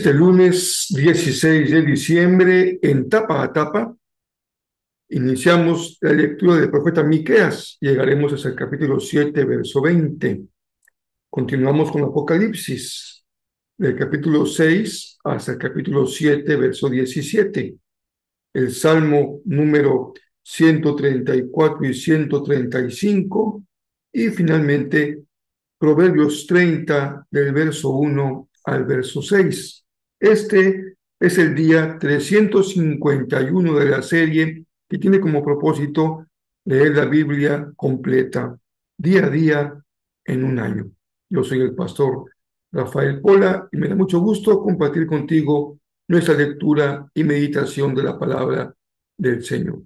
Este lunes 16 de diciembre, en tapa a tapa, iniciamos la lectura del profeta Miqueas. Llegaremos hasta el capítulo 7, verso 20. Continuamos con Apocalipsis, del capítulo 6 hasta el capítulo 7, verso 17. El Salmo número 134 y 135. Y finalmente, Proverbios 30, del verso 1 al verso 6. Este es el día 351 de la serie que tiene como propósito leer la Biblia completa, día a día, en un año. Yo soy el pastor Rafael Pola y me da mucho gusto compartir contigo nuestra lectura y meditación de la palabra del Señor.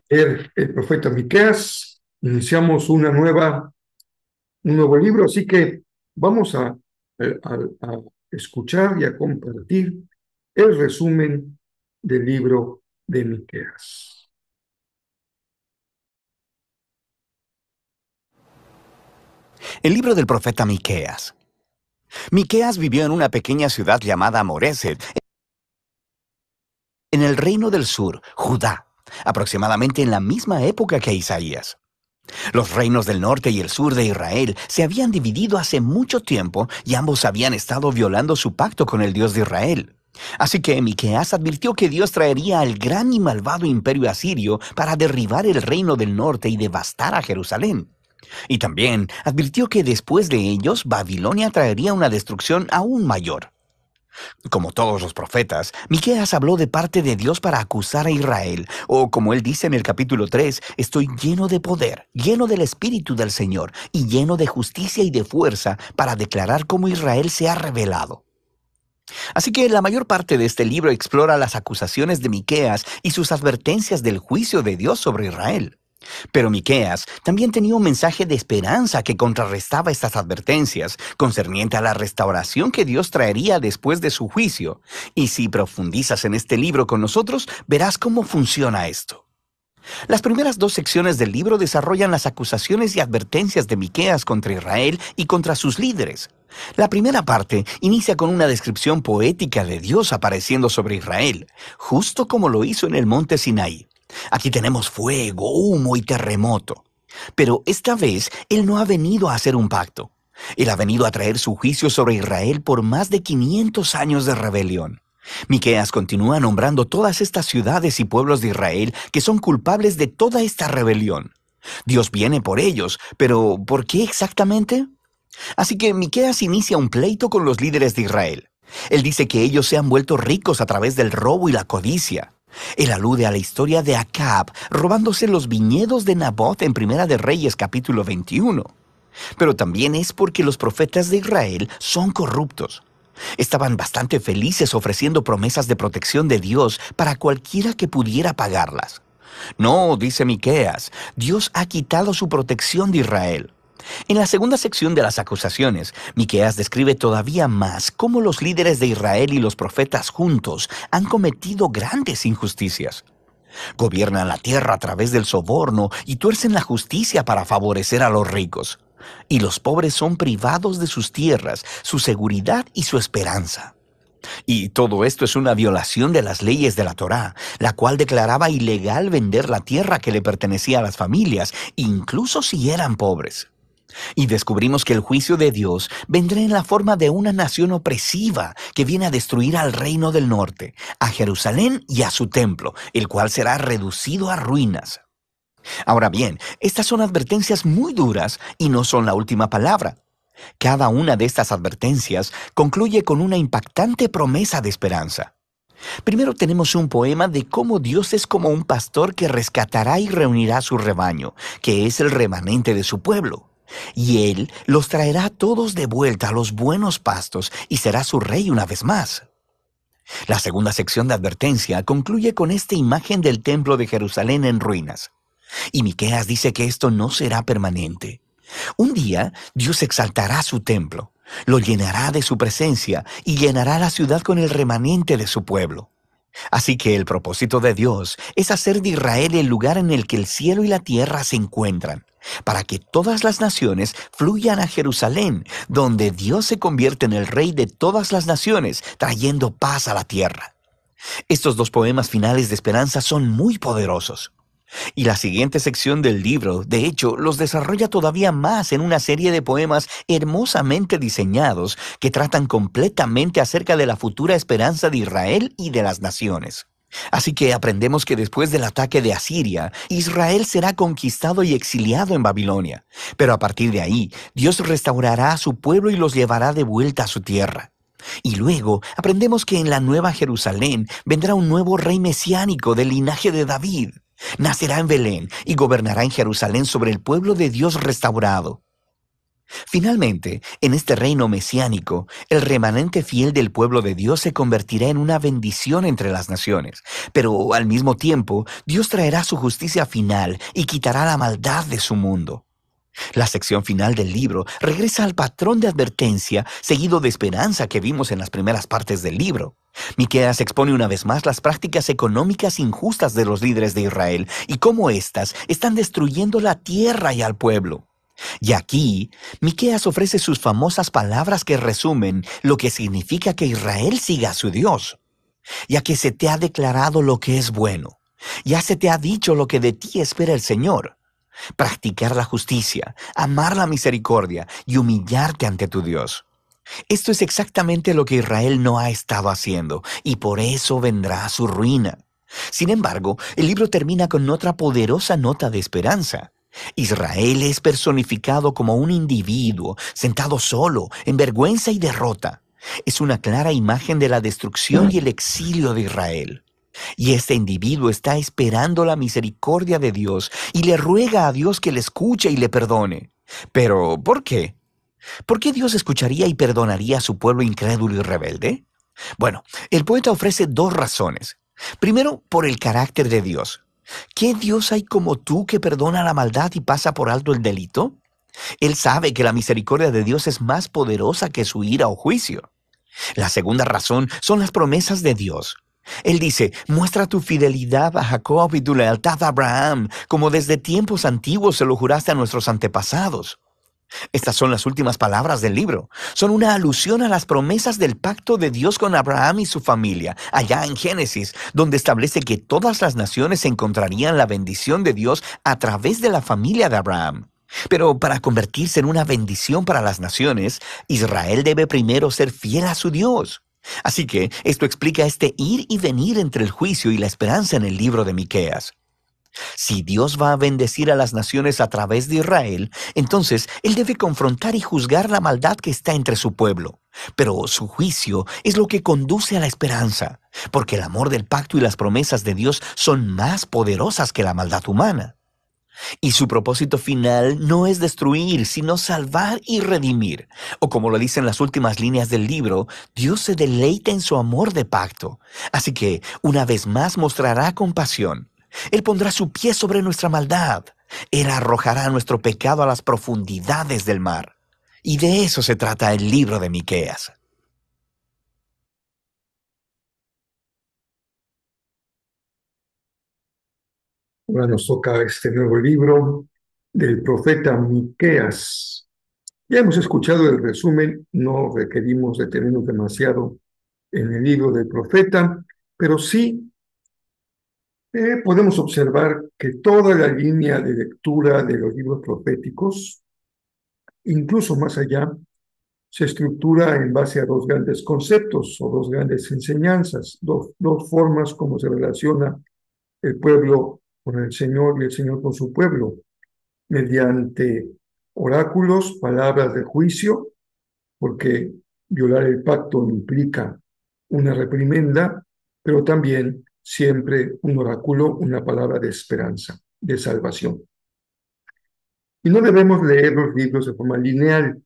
El profeta Miqueas, iniciamos un nuevo libro, así que vamos a escuchar y a compartir el resumen del libro de Miqueas. El libro del profeta Miqueas. Miqueas vivió en una pequeña ciudad llamada Moreset, en el reino del sur, Judá, aproximadamente en la misma época que Isaías. Los reinos del norte y el sur de Israel se habían dividido hace mucho tiempo y ambos habían estado violando su pacto con el Dios de Israel. Así que Miqueas advirtió que Dios traería al gran y malvado imperio asirio para derribar el reino del norte y devastar a Jerusalén. Y también advirtió que después de ellos, Babilonia traería una destrucción aún mayor. Como todos los profetas, Miqueas habló de parte de Dios para acusar a Israel, o como él dice en el capítulo 3, estoy lleno de poder, lleno del Espíritu del Señor, y lleno de justicia y de fuerza para declarar cómo Israel se ha rebelado. Así que la mayor parte de este libro explora las acusaciones de Miqueas y sus advertencias del juicio de Dios sobre Israel. Pero Miqueas también tenía un mensaje de esperanza que contrarrestaba estas advertencias, concerniente a la restauración que Dios traería después de su juicio. Y si profundizas en este libro con nosotros, verás cómo funciona esto. Las primeras dos secciones del libro desarrollan las acusaciones y advertencias de Miqueas contra Israel y contra sus líderes. La primera parte inicia con una descripción poética de Dios apareciendo sobre Israel, justo como lo hizo en el monte Sinaí. Aquí tenemos fuego, humo y terremoto. Pero esta vez Él no ha venido a hacer un pacto. Él ha venido a traer su juicio sobre Israel por más de 500 años de rebelión. Miqueas continúa nombrando todas estas ciudades y pueblos de Israel que son culpables de toda esta rebelión. Dios viene por ellos, pero ¿por qué exactamente? Así que Miqueas inicia un pleito con los líderes de Israel. Él dice que ellos se han vuelto ricos a través del robo y la codicia. Él alude a la historia de Acab robándose los viñedos de Nabot en Primera de Reyes capítulo 21. Pero también es porque los profetas de Israel son corruptos. Estaban bastante felices ofreciendo promesas de protección de Dios para cualquiera que pudiera pagarlas. No, dice Miqueas, Dios ha quitado su protección de Israel. En la segunda sección de las acusaciones, Miqueas describe todavía más cómo los líderes de Israel y los profetas juntos han cometido grandes injusticias. Gobiernan la tierra a través del soborno y tuercen la justicia para favorecer a los ricos. Y los pobres son privados de sus tierras, su seguridad y su esperanza. Y todo esto es una violación de las leyes de la Torá, la cual declaraba ilegal vender la tierra que le pertenecía a las familias, incluso si eran pobres. Y descubrimos que el juicio de Dios vendrá en la forma de una nación opresiva que viene a destruir al reino del norte, a Jerusalén y a su templo, el cual será reducido a ruinas. Ahora bien, estas son advertencias muy duras y no son la última palabra. Cada una de estas advertencias concluye con una impactante promesa de esperanza. Primero tenemos un poema de cómo Dios es como un pastor que rescatará y reunirá su rebaño, que es el remanente de su pueblo. Y Él los traerá todos de vuelta a los buenos pastos y será su rey una vez más. La segunda sección de advertencia concluye con esta imagen del templo de Jerusalén en ruinas. Y Miqueas dice que esto no será permanente. Un día, Dios exaltará su templo, lo llenará de su presencia y llenará la ciudad con el remanente de su pueblo. Así que el propósito de Dios es hacer de Israel el lugar en el que el cielo y la tierra se encuentran, para que todas las naciones fluyan a Jerusalén, donde Dios se convierte en el rey de todas las naciones, trayendo paz a la tierra. Estos dos poemas finales de esperanza son muy poderosos. Y la siguiente sección del libro, de hecho, los desarrolla todavía más en una serie de poemas hermosamente diseñados que tratan completamente acerca de la futura esperanza de Israel y de las naciones. Así que aprendemos que después del ataque de Asiria, Israel será conquistado y exiliado en Babilonia. Pero a partir de ahí, Dios restaurará a su pueblo y los llevará de vuelta a su tierra. Y luego aprendemos que en la Nueva Jerusalén vendrá un nuevo rey mesiánico del linaje de David. Nacerá en Belén y gobernará en Jerusalén sobre el pueblo de Dios restaurado. Finalmente, en este reino mesiánico, el remanente fiel del pueblo de Dios se convertirá en una bendición entre las naciones. Pero al mismo tiempo, Dios traerá su justicia final y quitará la maldad de su mundo. La sección final del libro regresa al patrón de advertencia seguido de esperanza que vimos en las primeras partes del libro. Miqueas expone una vez más las prácticas económicas injustas de los líderes de Israel y cómo éstas están destruyendo la tierra y al pueblo. Y aquí, Miqueas ofrece sus famosas palabras que resumen lo que significa que Israel siga a su Dios. Ya que se te ha declarado lo que es bueno, ya se te ha dicho lo que de ti espera el Señor. Practicar la justicia, amar la misericordia y humillarte ante tu Dios. Esto es exactamente lo que Israel no ha estado haciendo, y por eso vendrá su ruina. Sin embargo, el libro termina con otra poderosa nota de esperanza. Israel es personificado como un individuo, sentado solo, en vergüenza y derrota. Es una clara imagen de la destrucción y el exilio de Israel. Y este individuo está esperando la misericordia de Dios y le ruega a Dios que le escuche y le perdone. Pero, ¿por qué? ¿Por qué Dios escucharía y perdonaría a su pueblo incrédulo y rebelde? Bueno, el poeta ofrece dos razones. Primero, por el carácter de Dios. ¿Qué Dios hay como tú que perdona la maldad y pasa por alto el delito? Él sabe que la misericordia de Dios es más poderosa que su ira o juicio. La segunda razón son las promesas de Dios. Él dice, muestra tu fidelidad a Jacob y tu lealtad a Abraham, como desde tiempos antiguos se lo juraste a nuestros antepasados. Estas son las últimas palabras del libro. Son una alusión a las promesas del pacto de Dios con Abraham y su familia, allá en Génesis, donde establece que todas las naciones encontrarían la bendición de Dios a través de la familia de Abraham. Pero para convertirse en una bendición para las naciones, Israel debe primero ser fiel a su Dios. Así que esto explica este ir y venir entre el juicio y la esperanza en el libro de Miqueas. Si Dios va a bendecir a las naciones a través de Israel, entonces Él debe confrontar y juzgar la maldad que está entre su pueblo. Pero su juicio es lo que conduce a la esperanza, porque el amor del pacto y las promesas de Dios son más poderosas que la maldad humana. Y su propósito final no es destruir, sino salvar y redimir. O como lo dicen las últimas líneas del libro, Dios se deleita en su amor de pacto. Así que, una vez más, mostrará compasión. Él pondrá su pie sobre nuestra maldad. Él arrojará nuestro pecado a las profundidades del mar. Y de eso se trata el libro de Miqueas. Ahora nos toca este nuevo libro del profeta Miqueas. Ya hemos escuchado el resumen, no requerimos detenernos demasiado en el libro del profeta, pero sí podemos observar que toda la línea de lectura de los libros proféticos, incluso más allá, se estructura en base a dos grandes conceptos o dos grandes enseñanzas, dos formas como se relaciona el pueblo con el Señor y el Señor con su pueblo, mediante oráculos, palabras de juicio, porque violar el pacto implica una reprimenda, pero también siempre un oráculo, una palabra de esperanza, de salvación. Y no debemos leer los libros de forma lineal,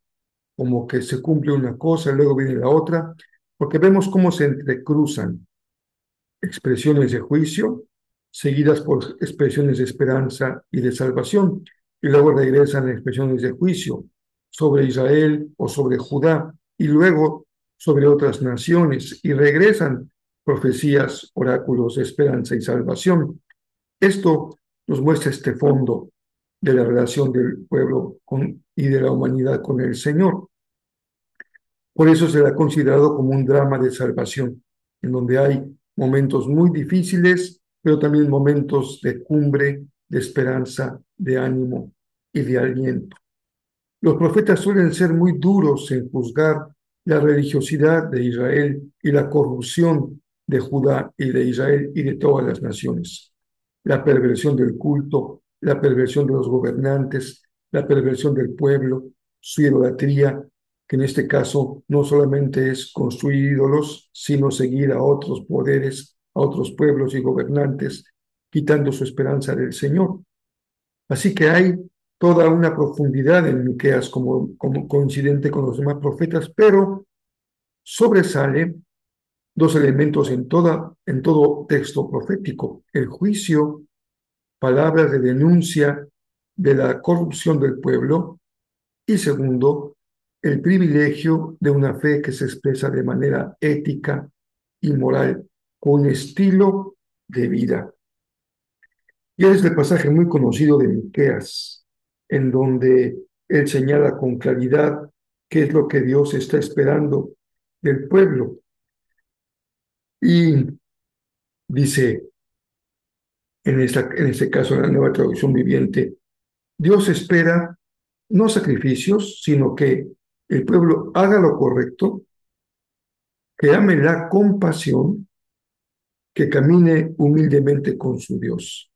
como que se cumple una cosa y luego viene la otra, porque vemos cómo se entrecruzan expresiones de juicio, seguidas por expresiones de esperanza y de salvación, y luego regresan expresiones de juicio sobre Israel o sobre Judá, y luego sobre otras naciones, y regresan profecías, oráculos de esperanza y salvación. Esto nos muestra este fondo de la relación del pueblo y de la humanidad con el Señor. Por eso se ha considerado como un drama de salvación, en donde hay momentos muy difíciles, pero también momentos de cumbre, de esperanza, de ánimo y de aliento. Los profetas suelen ser muy duros en juzgar la religiosidad de Israel y la corrupción de Judá y de Israel y de todas las naciones. La perversión del culto, la perversión de los gobernantes, la perversión del pueblo, su idolatría, que en este caso no solamente es construir ídolos, sino seguir a otros poderes, a otros pueblos y gobernantes, quitando su esperanza del Señor. Así que hay toda una profundidad en Miqueas como coincidente con los demás profetas, pero sobresale dos elementos en todo texto profético: el juicio, palabras de denuncia de la corrupción del pueblo, y segundo, el privilegio de una fe que se expresa de manera ética y moral, con estilo de vida. Y es el pasaje muy conocido de Miqueas, en donde él señala con claridad qué es lo que Dios está esperando del pueblo. Y dice, en este caso, en la Nueva Traducción Viviente, Dios espera no sacrificios, sino que el pueblo haga lo correcto, que ame la compasión, que camine humildemente con su Dios,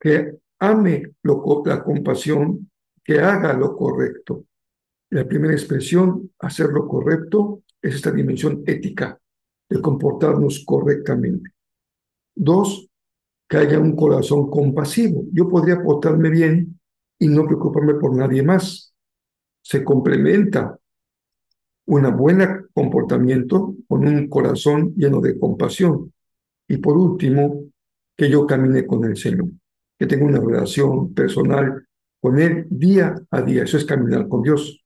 que ame la compasión, que haga lo correcto. La primera expresión, hacer lo correcto, es esta dimensión ética de comportarnos correctamente. Dos, que haya un corazón compasivo. Yo podría portarme bien y no preocuparme por nadie más. Se complementa un buen comportamiento con un corazón lleno de compasión. Y por último, que yo camine con el Señor, que tenga una relación personal con Él día a día. Eso es caminar con Dios,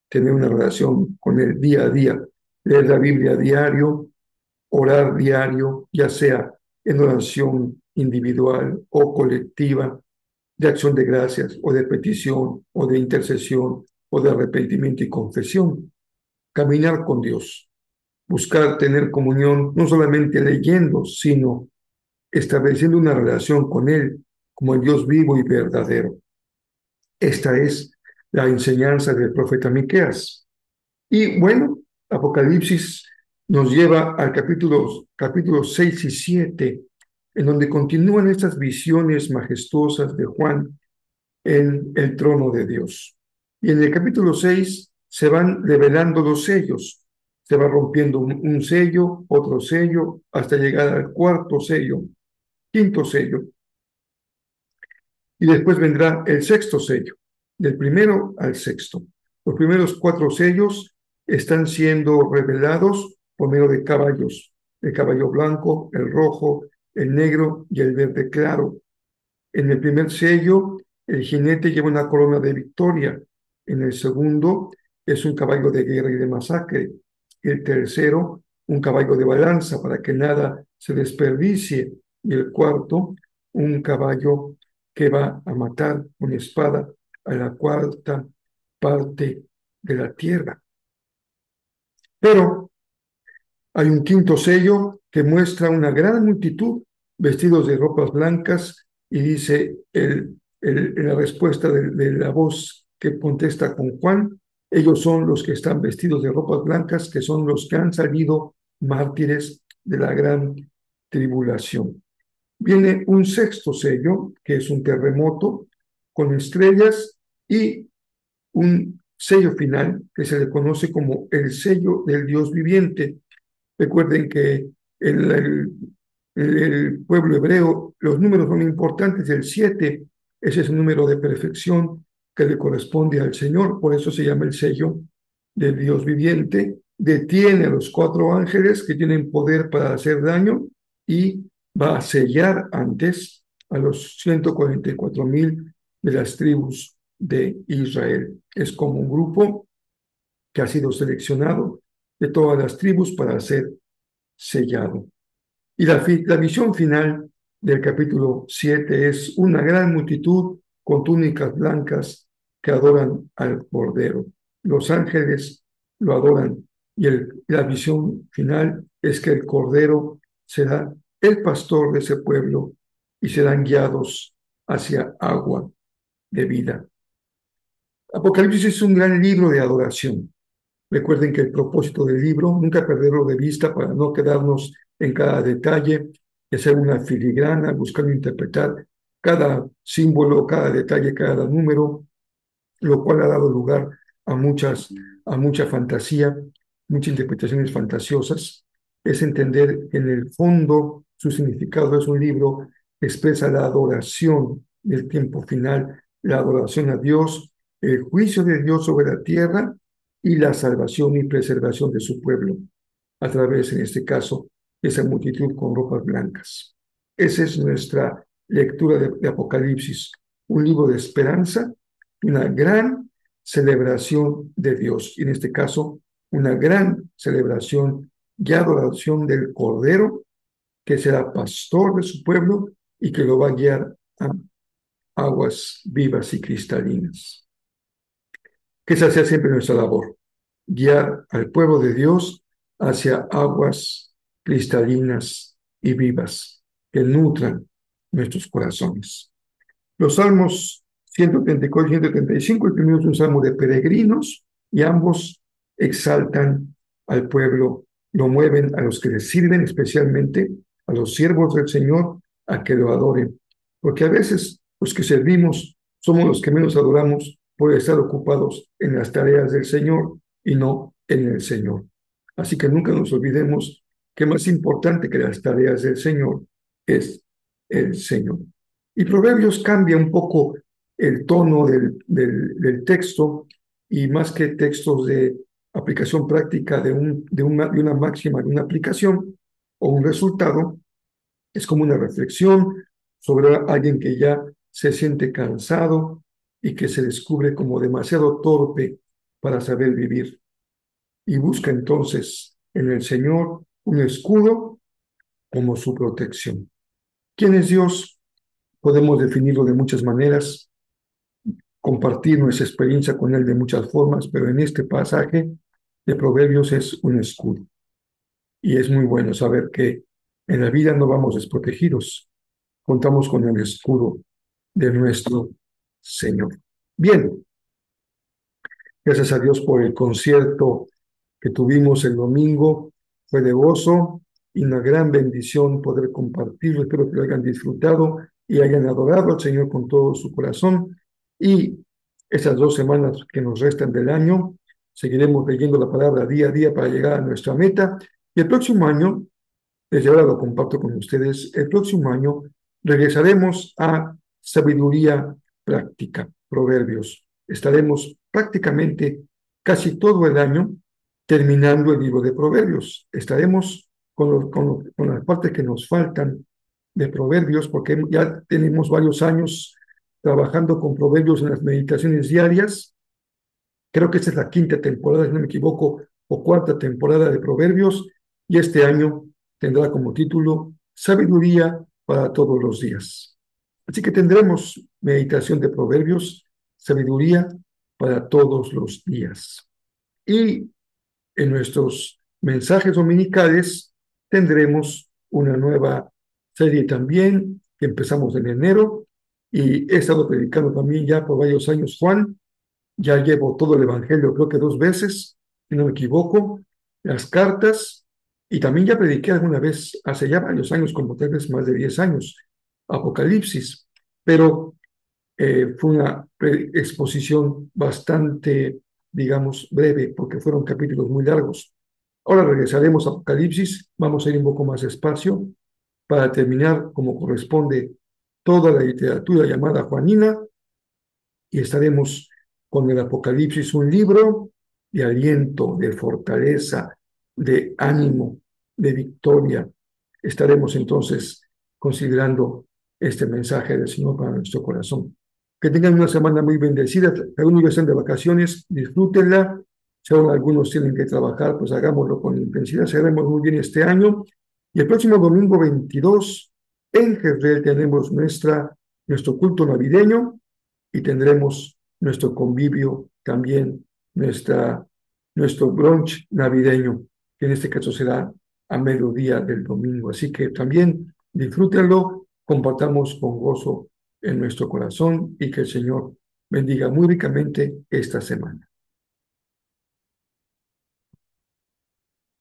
tener una relación con Él día a día, leer la Biblia a diario, orar diario, ya sea en oración individual o colectiva, de acción de gracias o de petición o de intercesión o de arrepentimiento y confesión. Caminar con Dios, buscar tener comunión no solamente leyendo, sino estableciendo una relación con Él como el Dios vivo y verdadero. Esta es la enseñanza del profeta Miqueas. Y bueno, Apocalipsis nos lleva al capítulo 6 y 7, en donde continúan estas visiones majestuosas de Juan en el trono de Dios. Y en el capítulo 6 se van revelando los sellos. Se va rompiendo un sello, otro sello, hasta llegar al cuarto sello, quinto sello. Y después vendrá el sexto sello, del primero al sexto. Los primeros 4 sellos están siendo revelados por medio de caballos: el caballo blanco, el rojo, el negro y el verde claro. En el primer sello, el jinete lleva una corona de victoria. En el segundo, es un caballo de guerra y de masacre. El tercero, un caballo de balanza para que nada se desperdicie. Y el cuarto, un caballo que va a matar con espada a la cuarta parte de la tierra. Pero hay un quinto sello que muestra una gran multitud vestidos de ropas blancas, y dice la respuesta de la voz que contesta con Juan: ellos son los que están vestidos de ropas blancas, que son los que han salido mártires de la gran tribulación. Viene un sexto sello, que es un terremoto con estrellas, y un sello final que se le conoce como el sello del Dios viviente. Recuerden que el pueblo hebreo, los números son importantes. El 7, ese es el número de perfección que le corresponde al Señor, por eso se llama el sello del Dios viviente. detiene a los 4 ángeles que tienen poder para hacer daño y va a sellar antes a los 144,000 de las tribus de Israel. Es como un grupo que ha sido seleccionado de todas las tribus para ser sellado. Y la visión final del capítulo 7 es una gran multitud con túnicas blancas que adoran al Cordero. Los ángeles lo adoran y la visión final es que el Cordero será el pastor de ese pueblo y serán guiados hacia agua de vida. Apocalipsis es un gran libro de adoración. Recuerden que el propósito del libro, nunca perderlo de vista para no quedarnos en cada detalle, hacer una filigrana, buscando interpretar cada símbolo, cada detalle, cada número, lo cual ha dado lugar a mucha fantasía, muchas interpretaciones fantasiosas. Es entender que en el fondo su significado es un libro que expresa la adoración del tiempo final, la adoración a Dios, el juicio de Dios sobre la tierra y la salvación y preservación de su pueblo, a través, en este caso, de esa multitud con ropas blancas. Esa es nuestra lectura de Apocalipsis, un libro de esperanza, una gran celebración de Dios, y en este caso, una gran celebración y adoración del Cordero, que será pastor de su pueblo y que lo va a guiar a aguas vivas y cristalinas. Que esa sea siempre nuestra labor, guiar al pueblo de Dios hacia aguas cristalinas y vivas que nutran nuestros corazones. Los salmos 134 y 135, el primero es un salmo de peregrinos y ambos exaltan al pueblo, lo mueven a los que les sirven, especialmente a los siervos del Señor, a que lo adoren. Porque a veces los que servimos somos los que menos adoramos por estar ocupados en las tareas del Señor y no en el Señor. Así que nunca nos olvidemos que más importante que las tareas del Señor es el Señor. Y Proverbios cambia un poco el tono del texto, y más que textos de aplicación práctica de una máxima, de una aplicación o un resultado, es como una reflexión sobre alguien que ya se siente cansado y que se descubre como demasiado torpe para saber vivir. Y busca entonces en el Señor un escudo como su protección. ¿Quién es Dios? Podemos definirlo de muchas maneras, compartir nuestra experiencia con Él de muchas formas, pero en este pasaje de Proverbios es un escudo. Y es muy bueno saber que en la vida no vamos desprotegidos, contamos con el escudo de nuestro Señor. Bien, gracias a Dios por el concierto que tuvimos el domingo, fue de gozo y una gran bendición poder compartirlo. Espero que lo hayan disfrutado y hayan adorado al Señor con todo su corazón. Y esas 2 semanas que nos restan del año, seguiremos leyendo la palabra día a día para llegar a nuestra meta. Y el próximo año, desde ahora lo comparto con ustedes, el próximo año regresaremos a sabiduría práctica, Proverbios. Estaremos prácticamente casi todo el año terminando el libro de Proverbios. Estaremos con las partes que nos faltan de Proverbios, porque ya tenemos varios años trabajando con Proverbios en las meditaciones diarias. Creo que esta es la 5ª temporada, si no me equivoco, o 4ª temporada de Proverbios, y este año tendrá como título Sabiduría para todos los días. Así que tendremos meditación de Proverbios, sabiduría para todos los días. Y en nuestros mensajes dominicales tendremos una nueva serie también, que empezamos en enero, y he estado predicando también ya por varios años, Juan. Ya llevo todo el Evangelio, creo que 2 veces, si no me equivoco, las cartas, y también ya prediqué alguna vez, hace ya varios años, como tal vez más de 10 años, Apocalipsis, pero fue una exposición bastante, digamos, breve, porque fueron capítulos muy largos. Ahora regresaremos a Apocalipsis, vamos a ir un poco más despacio para terminar como corresponde toda la literatura llamada Juanina, y estaremos con el Apocalipsis, un libro de aliento, de fortaleza, de ánimo, de victoria. Estaremos entonces considerando este mensaje del Señor para nuestro corazón. Que tengan una semana muy bendecida. Algunos ya están de vacaciones, disfrútenla. Si aún algunos tienen que trabajar, pues hagámoslo con intensidad. Cerremos muy bien este año. Y el próximo domingo 22, en Jezreel, tenemos nuestro culto navideño y tendremos nuestro convivio también, nuestro brunch navideño, que en este caso será a mediodía del domingo. Así que también disfrútenlo, compartamos con gozo en nuestro corazón y que el Señor bendiga muy ricamente esta semana.